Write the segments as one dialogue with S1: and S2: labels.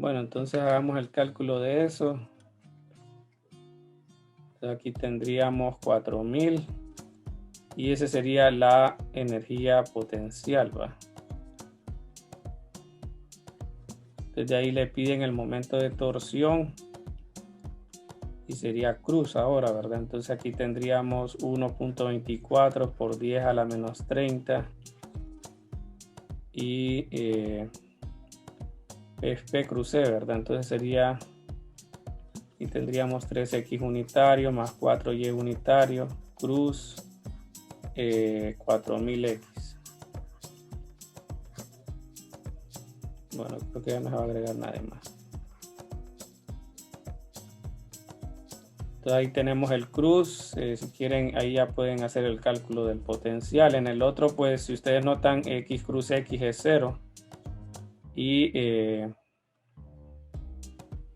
S1: Bueno, entonces hagamos el cálculo de eso. Entonces aquí tendríamos 4000 y esa sería la energía potencial, ¿va? Desde ahí le piden el momento de torsión y sería cruz ahora, ¿verdad? Entonces aquí tendríamos 1.24 por 10 a la menos 30 y P cruz C, ¿verdad? Entonces sería, y tendríamos 3x unitario más 4y unitario cruz 4000x. Bueno, creo que ya no se va a agregar nada más. Entonces ahí tenemos el cruz. Si quieren, ahí ya pueden hacer el cálculo del potencial. En el otro, pues si ustedes notan, x cruz x es 0 y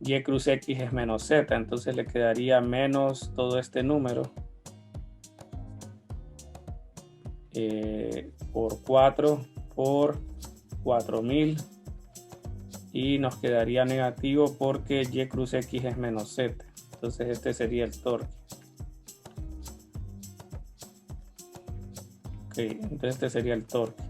S1: y cruz x es menos z. Entonces le quedaría menos todo este número por 4 por 4000 y nos quedaría negativo porque y cruz x es menos z. Entonces este sería el torque. Ok, entonces este sería el torque.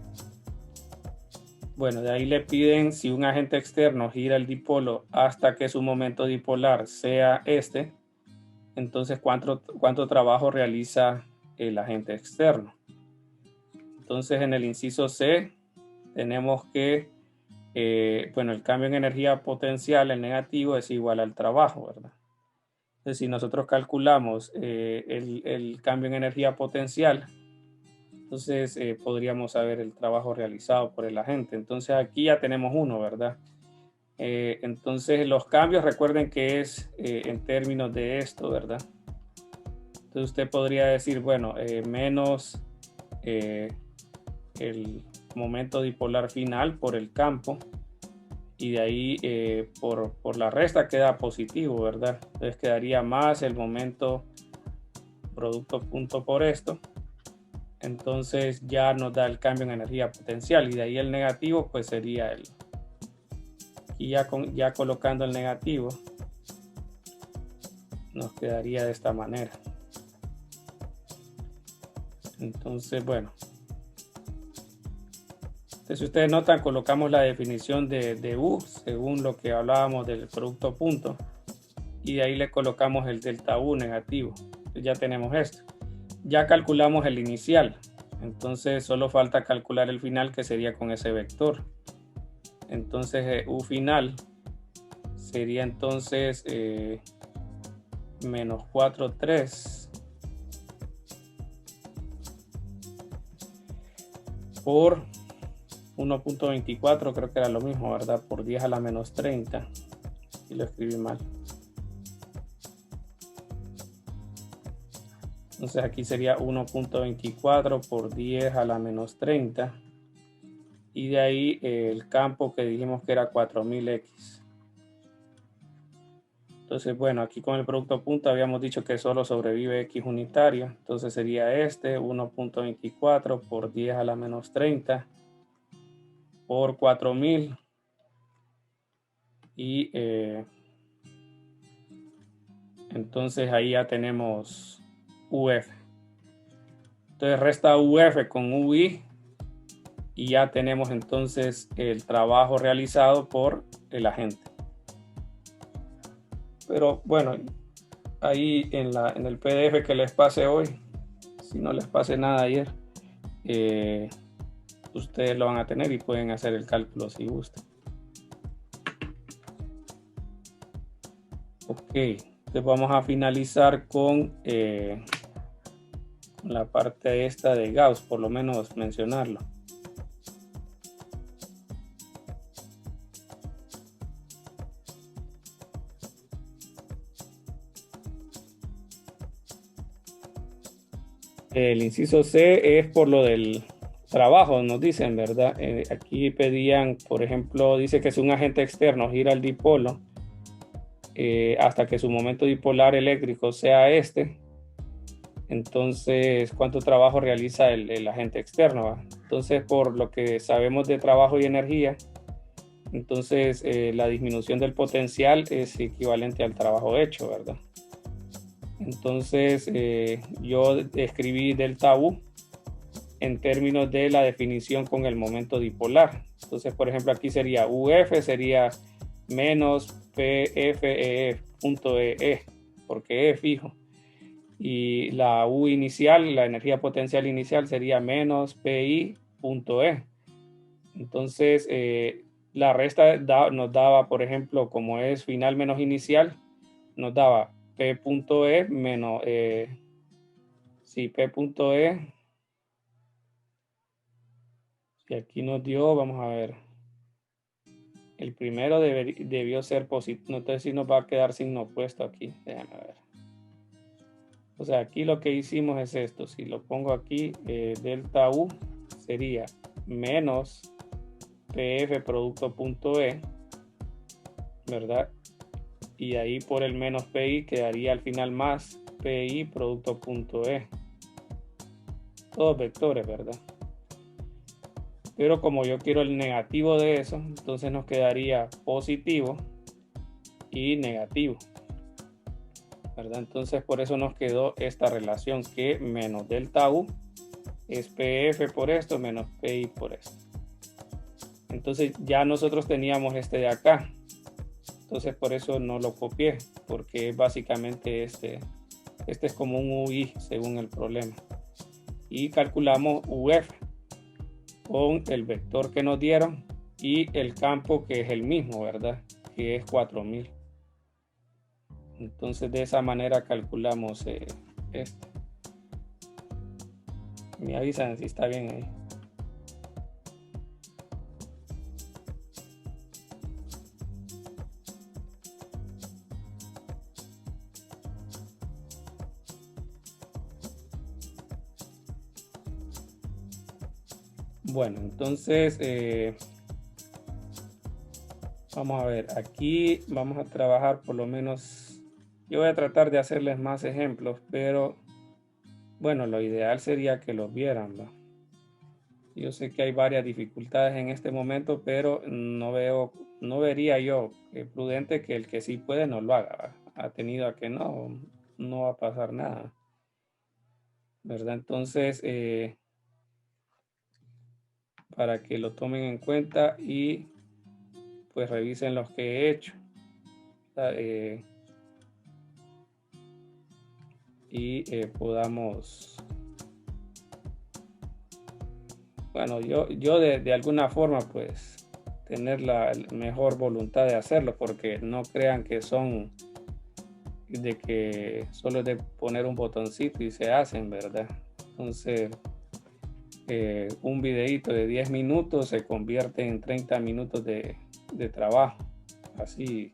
S1: Bueno, de ahí le piden si un agente externo gira el dipolo hasta que su momento dipolar sea este, entonces cuánto trabajo realiza el agente externo. Entonces en el inciso C tenemos que, bueno, el cambio en energía potencial, el negativo, es igual al trabajo, ¿verdad? Entonces si nosotros calculamos el cambio en energía potencial, entonces podríamos saber el trabajo realizado por el agente. Entonces aquí ya tenemos uno, ¿verdad? Entonces los cambios, recuerden que es en términos de esto, ¿verdad? Entonces usted podría decir, bueno, menos el momento dipolar final por el campo y de ahí por la resta queda positivo, ¿verdad? Entonces quedaría más el momento producto punto por esto. Entonces ya nos da el cambio en energía potencial y de ahí el negativo pues sería el, y ya colocando el negativo nos quedaría de esta manera. Entonces bueno, entonces si ustedes notan, colocamos la definición de U según lo que hablábamos del producto punto y de ahí le colocamos el delta U negativo. Entonces ya tenemos esto. Ya calculamos el inicial, entonces solo falta calcular el final, que sería con ese vector. Entonces U final sería entonces menos 4,3 por 1.24, creo que era lo mismo, ¿verdad? Por 10 a la menos 30, y lo escribí mal. Entonces aquí sería 1.24 por 10 a la menos 30. Y de ahí el campo que dijimos que era 4000x. Entonces, bueno, aquí con el producto punto habíamos dicho que solo sobrevive x unitario. Entonces sería este 1.24 por 10 a la menos 30 por 4000. Y entonces ahí ya tenemos UF. Entonces resta UF con UI y ya tenemos entonces el trabajo realizado por el agente. Pero bueno, ahí en el PDF que les pase hoy, si no les pase nada ayer, ustedes lo van a tener y pueden hacer el cálculo si gustan. Ok, entonces vamos a finalizar con la parte esta de Gauss, por lo menos mencionarlo. El inciso C es por lo del trabajo, nos dicen, ¿verdad? Aquí pedían, por ejemplo, dice que si un agente externo gira el dipolo hasta que su momento dipolar eléctrico sea este, entonces, ¿cuánto trabajo realiza el agente externo? ¿Va? Entonces, por lo que sabemos de trabajo y energía, Entonces, la disminución del potencial es equivalente al trabajo hecho, ¿verdad? Entonces, yo escribí delta U en términos de la definición con el momento dipolar. Entonces, por ejemplo, aquí sería UF, sería menos PFE punto EE, porque E fijo. Y la U inicial, la energía potencial inicial, sería menos PI punto E. Entonces, la resta nos daba, por ejemplo, como es final menos inicial, nos daba P.E menos, sí, P.E. Y aquí nos dio, vamos a ver, el primero debió ser positivo, no sé si nos va a quedar signo opuesto aquí, déjame ver. O sea, aquí lo que hicimos es esto, si lo pongo aquí, delta U sería menos PF producto punto E, ¿verdad? Y ahí por el menos PI quedaría al final más PI producto punto E. Todos vectores, ¿verdad? Pero como yo quiero el negativo de eso, entonces nos quedaría positivo y negativo, ¿verdad? Entonces por eso nos quedó esta relación que menos delta U es PF por esto menos PI por esto. Entonces ya nosotros teníamos este de acá. Entonces por eso no lo copié, porque básicamente este es como un UI según el problema. Y calculamos UF con el vector que nos dieron y el campo que es el mismo, ¿verdad? Que es 4000. Entonces de esa manera calculamos esto. Me avisan si está bien ahí. Bueno, entonces vamos a ver, aquí vamos a trabajar por lo menos, yo voy a tratar de hacerles más ejemplos, pero bueno, lo ideal sería que los vieran, ¿no? Yo sé que hay varias dificultades en este momento, pero no vería yo prudente que el que sí puede no lo haga, ¿va? Ha tenido a que no va a pasar nada, ¿verdad? Entonces, para que lo tomen en cuenta y pues revisen los que he hecho. Y podamos, bueno, yo de alguna forma pues tener la mejor voluntad de hacerlo, porque no crean que son de que solo es de poner un botoncito y se hacen, ¿verdad? Entonces, un videíto de 10 minutos se convierte en 30 minutos de trabajo, así,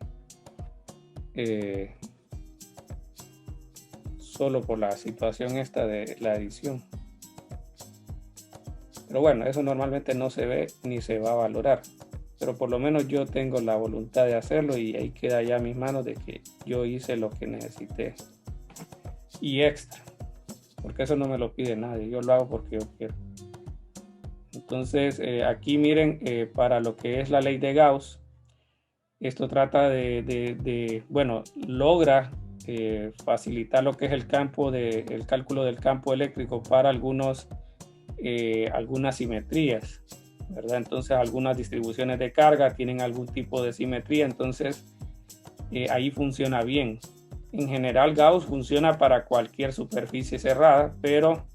S1: solo por la situación esta de la edición. Pero bueno, eso normalmente no se ve ni se va a valorar. Pero por lo menos yo tengo la voluntad de hacerlo y ahí queda ya en mis manos de que yo hice lo que necesité. Y extra. Porque eso no me lo pide nadie. Yo lo hago porque yo quiero. Entonces, aquí miren, para lo que es la ley de Gauss, esto trata bueno, logra facilitar lo que es el cálculo del campo eléctrico para algunas simetrías, ¿verdad? Entonces algunas distribuciones de carga tienen algún tipo de simetría, entonces ahí funciona bien. En general Gauss funciona para cualquier superficie cerrada, pero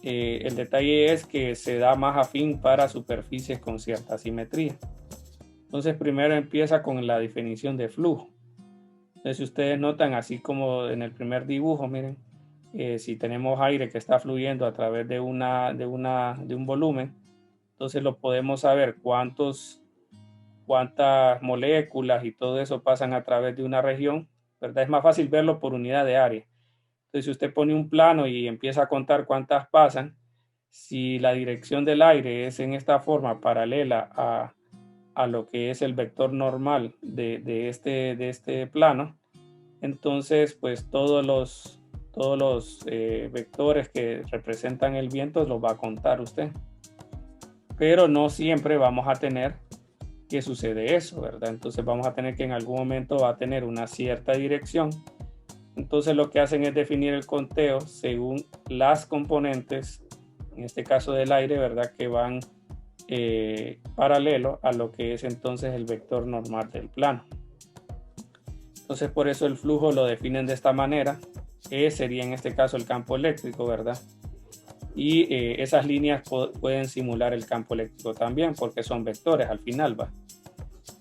S1: el detalle es que se da más afín para superficies con cierta simetría. Entonces primero empieza con la definición de flujo. Entonces si ustedes notan, así como en el primer dibujo, miren, si tenemos aire que está fluyendo a través de un volumen, entonces lo podemos saber cuántas moléculas y todo eso pasan a través de una región, ¿verdad? Es más fácil verlo por unidad de área. Entonces si usted pone un plano y empieza a contar cuántas pasan, si la dirección del aire es en esta forma paralela a lo que es el vector normal de este plano, entonces pues todos los vectores que representan el viento los va a contar usted. Pero no siempre vamos a tener que sucede eso, ¿verdad? Entonces vamos a tener que en algún momento va a tener una cierta dirección. Entonces lo que hacen es definir el conteo según las componentes, en este caso del aire, ¿verdad? Que van paralelo a lo que es entonces el vector normal del plano. Entonces por eso el flujo lo definen de esta manera. Sería en este caso el campo eléctrico, ¿verdad? Y esas líneas pueden simular el campo eléctrico también porque son vectores al final, ¿va?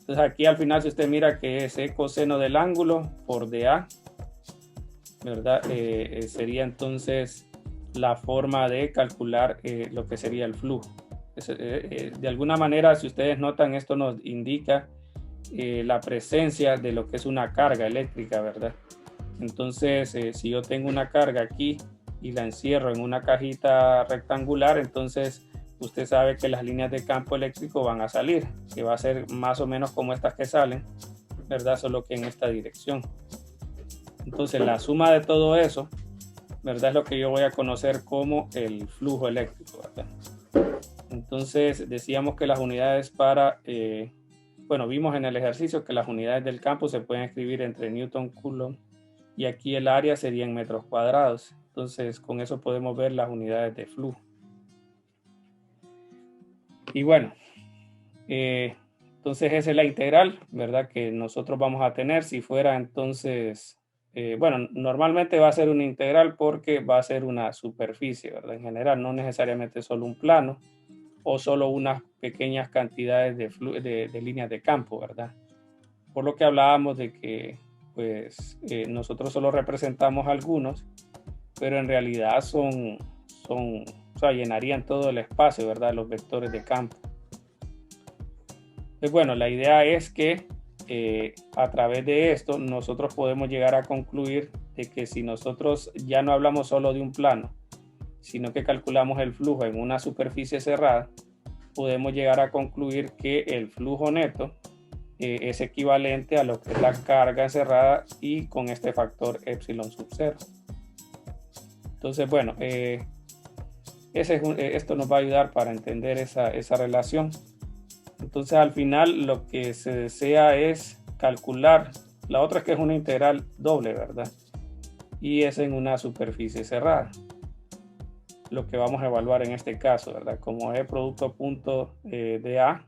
S1: Entonces aquí al final si usted mira que es E coseno del ángulo por dA, ¿verdad? Sería entonces la forma de calcular lo que sería el flujo. De alguna manera, si ustedes notan, esto nos indica la presencia de lo que es una carga eléctrica, ¿verdad? Entonces, si yo tengo una carga aquí y la encierro en una cajita rectangular, entonces usted sabe que las líneas de campo eléctrico van a salir, que va a ser más o menos como estas que salen, ¿verdad? Solo que en esta dirección. Entonces, la suma de todo eso, ¿verdad? Es lo que yo voy a conocer como el flujo eléctrico, ¿verdad? Entonces, decíamos que las unidades para... bueno, vimos en el ejercicio que las unidades del campo se pueden escribir entre Newton, Coulomb, y aquí el área sería en metros cuadrados. Entonces, con eso podemos ver las unidades de flujo. Y bueno, entonces esa es la integral, ¿verdad? Que nosotros vamos a tener si fuera entonces, bueno, normalmente va a ser una integral porque va a ser una superficie, ¿verdad? En general, no necesariamente solo un plano o solo unas pequeñas cantidades de líneas de campo, ¿verdad? Por lo que hablábamos de que pues nosotros solo representamos algunos, pero en realidad o sea, llenarían todo el espacio, ¿verdad? Los vectores de campo. Pues bueno, la idea es que a través de esto nosotros podemos llegar a concluir de que si nosotros ya no hablamos solo de un plano, sino que calculamos el flujo en una superficie cerrada, podemos llegar a concluir que el flujo neto es equivalente a lo que es la carga encerrada y con este factor epsilon sub 0. Entonces, bueno, esto nos va a ayudar para entender esa relación. Entonces, al final, lo que se desea es calcular. La otra es que es una integral doble, ¿verdad? Y es en una superficie cerrada. Lo que vamos a evaluar en este caso, ¿verdad? Como es producto punto de A.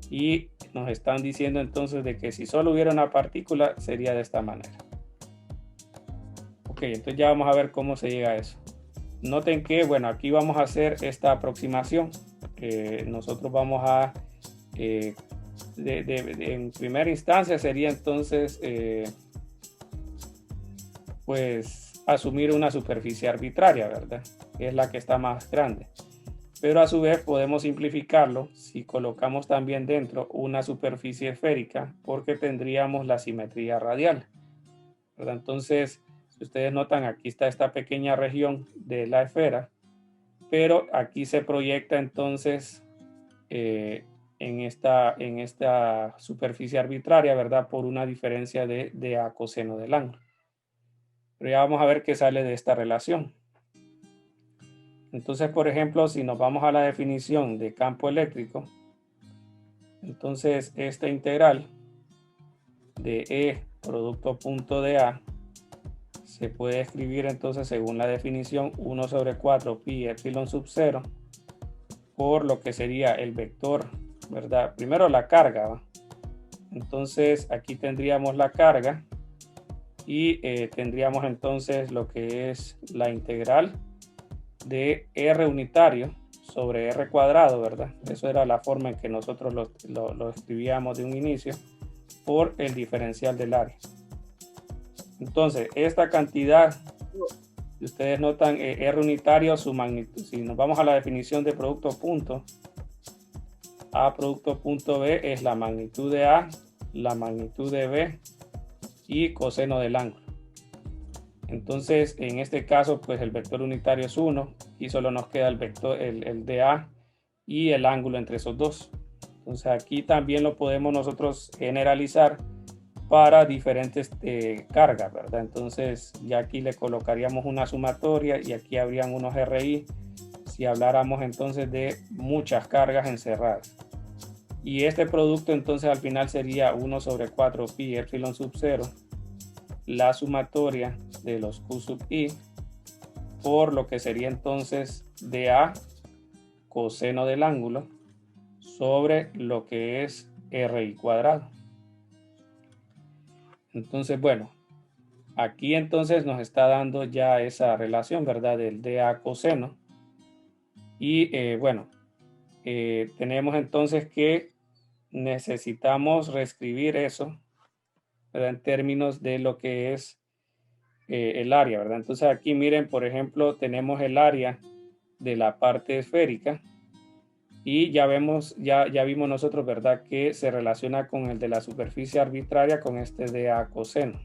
S1: Y nos están diciendo entonces de que si solo hubiera una partícula sería de esta manera. Ok, entonces ya vamos a ver cómo se llega a eso. Noten que, bueno, aquí vamos a hacer esta aproximación. Nosotros vamos a, en primera instancia sería entonces, pues, asumir una superficie arbitraria, ¿verdad? Que es la que está más grande. Pero a su vez podemos simplificarlo si colocamos también dentro una superficie esférica porque tendríamos la simetría radial, ¿verdad? Entonces, si ustedes notan, aquí está esta pequeña región de la esfera, pero aquí se proyecta entonces en esta superficie arbitraria, ¿verdad? Por una diferencia de A coseno del ángulo. Pero ya vamos a ver qué sale de esta relación. Entonces, por ejemplo, si nos vamos a la definición de campo eléctrico, entonces esta integral de E producto punto de A se puede escribir entonces según la definición 1 sobre 4 pi epsilon sub 0 por lo que sería el vector, ¿verdad? Primero la carga, ¿va? Entonces aquí tendríamos la carga y tendríamos entonces lo que es la integral de R unitario sobre R cuadrado, ¿verdad? Eso era la forma en que nosotros lo escribíamos de un inicio por el diferencial del área. Entonces, esta cantidad, si ustedes notan, R unitario, su magnitud, si nos vamos a la definición de producto punto, A producto punto B es la magnitud de A, la magnitud de B y coseno del ángulo. Entonces, en este caso, pues el vector unitario es 1 y solo nos queda el vector, el de A y el ángulo entre esos dos. Entonces, aquí también lo podemos nosotros generalizar para diferentes cargas, ¿verdad? Entonces, ya aquí le colocaríamos una sumatoria y aquí habrían unos RI si habláramos entonces de muchas cargas encerradas. Y este producto entonces al final sería 1 sobre 4 pi epsilon sub 0, la sumatoria de los Q sub i, por lo que sería entonces dA coseno del ángulo sobre lo que es RI cuadrado. Entonces, bueno, aquí entonces nos está dando ya esa relación, ¿verdad? Del dA coseno. Y bueno, tenemos entonces que necesitamos reescribir eso, ¿verdad? En términos de lo que es el área, ¿verdad? Entonces aquí miren, por ejemplo, tenemos el área de la parte esférica y ya vimos nosotros, ¿verdad? Que se relaciona con el de la superficie arbitraria con este dA coseno.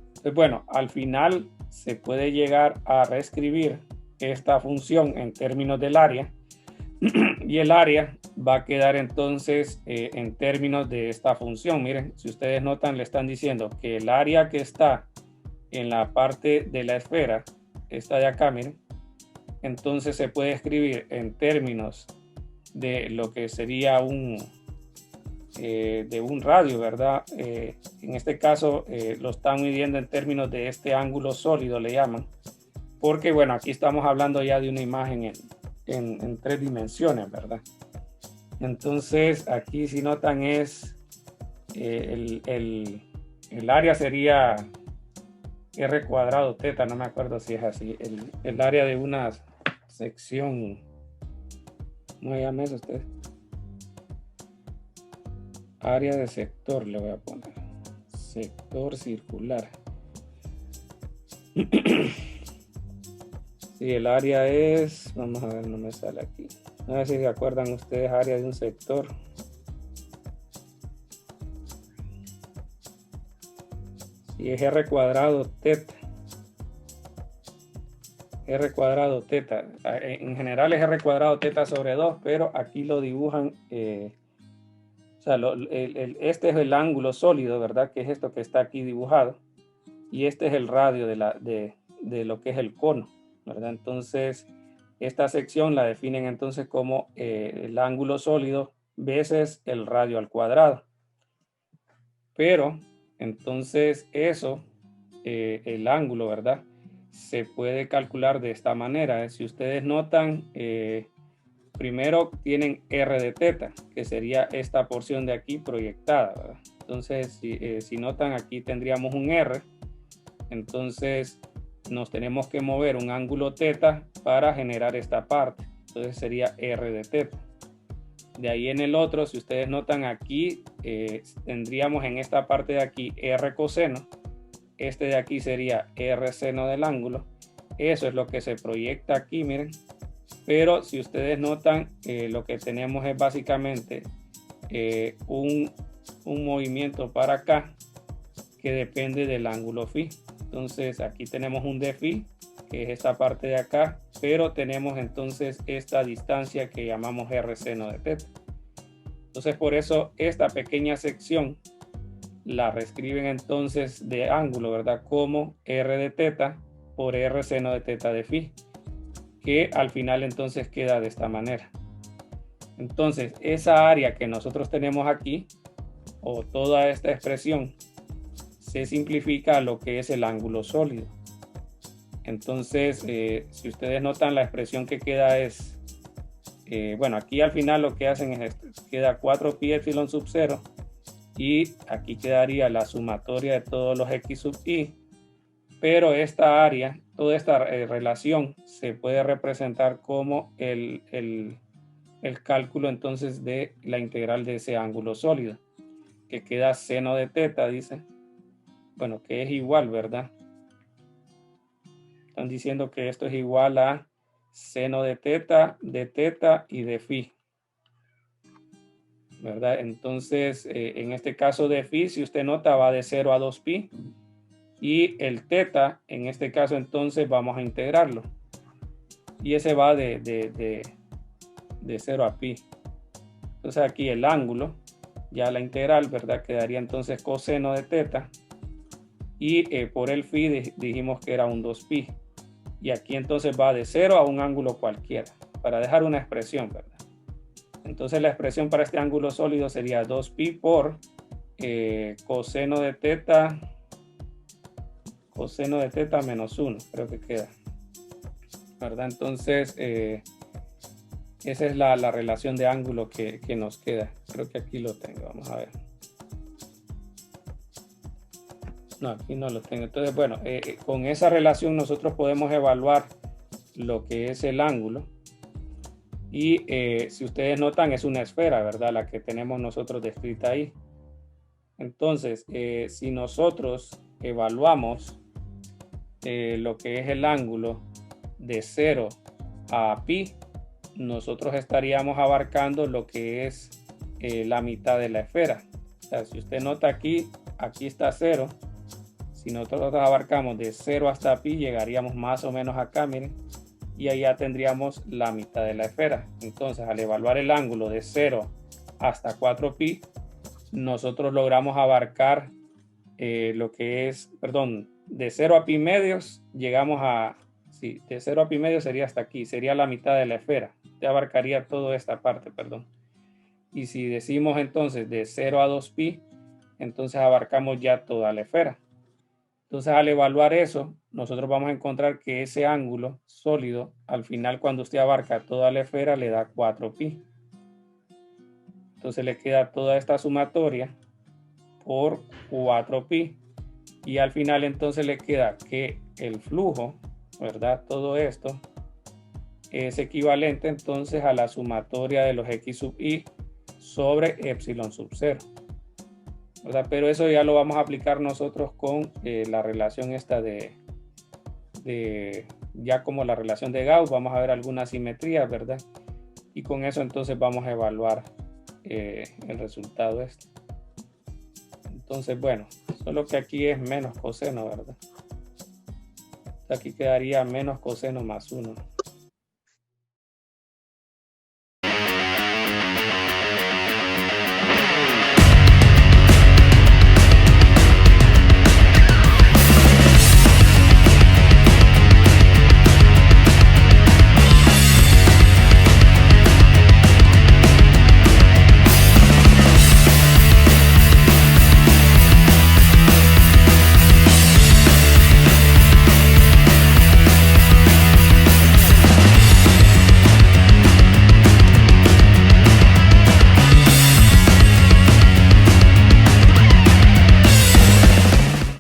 S1: Entonces, bueno, al final se puede llegar a reescribir esta función en términos del área y el área va a quedar entonces en términos de esta función. Miren, si ustedes notan, le están diciendo que el área que está en la parte de la esfera, esta de acá, miren, entonces se puede escribir en términos de lo que sería de un radio, ¿verdad? En este caso lo están midiendo en términos de este ángulo sólido, le llaman, porque bueno, aquí estamos hablando ya de una imagen en 3 dimensiones, ¿verdad? Entonces aquí si notan es el área sería R cuadrado teta, no me acuerdo si es así, el área de una sección, ¿cómo se llama eso usted? Área de sector le voy a poner, sector circular. Sí, el área es, vamos a ver, no me sale aquí. No sé si se acuerdan ustedes, área de un sector. Y es R cuadrado teta. R cuadrado teta. En general es R cuadrado teta sobre 2, pero aquí lo dibujan. O sea, este es el ángulo sólido, ¿verdad? Que es esto que está aquí dibujado. Y este es el radio de lo que es el cono, ¿verdad? Entonces, esta sección la definen entonces como el ángulo sólido veces el radio al cuadrado. Pero, entonces eso, el ángulo, ¿verdad? Se puede calcular de esta manera. Si ustedes notan, primero tienen R de teta, que sería esta porción de aquí proyectada, ¿verdad? Entonces, si notan, aquí tendríamos un R. Entonces, nos tenemos que mover un ángulo teta para generar esta parte. Entonces, sería R de teta. De ahí en el otro, si ustedes notan aquí, tendríamos en esta parte de aquí R coseno. Este de aquí sería R seno del ángulo. Eso es lo que se proyecta aquí, miren. Pero si ustedes notan, lo que tenemos es básicamente un movimiento para acá que depende del ángulo phi. Entonces aquí tenemos un d phi, que es esta parte de acá, pero tenemos entonces esta distancia que llamamos R seno de teta. Entonces por eso esta pequeña sección la reescriben entonces de ángulo, ¿verdad? Como R de teta por R seno de teta de phi, que al final entonces queda de esta manera. Entonces esa área que nosotros tenemos aquí, o toda esta expresión, se simplifica a lo que es el ángulo sólido. Entonces, si ustedes notan, la expresión que queda es, bueno, aquí al final lo que hacen es esto, queda 4 pi epsilon sub 0 y aquí quedaría la sumatoria de todos los x sub i, pero esta área, toda esta relación se puede representar como el cálculo entonces de la integral de ese ángulo sólido, que queda seno de teta, dice. Bueno, que es igual, ¿verdad? Están diciendo que esto es igual a seno de teta y de phi, ¿verdad? Entonces, en este caso de phi, si usted nota, va de 0 a 2 pi. Y el teta, en este caso, entonces vamos a integrarlo. Y ese va de 0 a pi. Entonces aquí el ángulo, ya la integral, ¿verdad? Quedaría entonces coseno de teta. Y por el phi dijimos que era un 2pi. Y aquí entonces va de 0 a un ángulo cualquiera, para dejar una expresión, ¿verdad? Entonces la expresión para este ángulo sólido sería 2pi por coseno de teta menos 1, creo que queda, ¿verdad? Entonces esa es la relación de ángulo que nos queda. Creo que aquí lo tengo, vamos a ver. No, aquí no lo tengo. Entonces, bueno, con esa relación nosotros podemos evaluar lo que es el ángulo. Y si ustedes notan, es una esfera, ¿verdad? La que tenemos nosotros descrita ahí. Entonces, si nosotros evaluamos lo que es el ángulo de 0 a pi, nosotros estaríamos abarcando lo que es la mitad de la esfera. O sea, si usted nota aquí está 0. Si nosotros abarcamos de 0 hasta pi, llegaríamos más o menos acá, miren, y allá tendríamos la mitad de la esfera. Entonces, al evaluar el ángulo de 0 hasta 4pi, nosotros logramos abarcar lo que es, perdón, de 0 a pi medios, llegamos a, sí, de 0 a pi medios sería hasta aquí, sería la mitad de la esfera. Te abarcaría toda esta parte, perdón. Y si decimos entonces de 0 a 2pi, entonces abarcamos ya toda la esfera. Entonces, al evaluar eso, nosotros vamos a encontrar que ese ángulo sólido, al final, cuando usted abarca toda la esfera, le da 4pi. Entonces, le queda toda esta sumatoria por 4pi. Y al final, entonces, le queda que el flujo, ¿verdad? Todo esto es equivalente, entonces, a la sumatoria de los x sub i sobre epsilon sub 0. ¿Verdad? Pero eso ya lo vamos a aplicar nosotros con la relación esta ya como la relación de Gauss. Vamos a ver algunas simetrías, ¿verdad? Y con eso entonces vamos a evaluar el resultado este. Entonces, bueno, solo que aquí es menos coseno, ¿verdad? Aquí quedaría menos coseno más 1.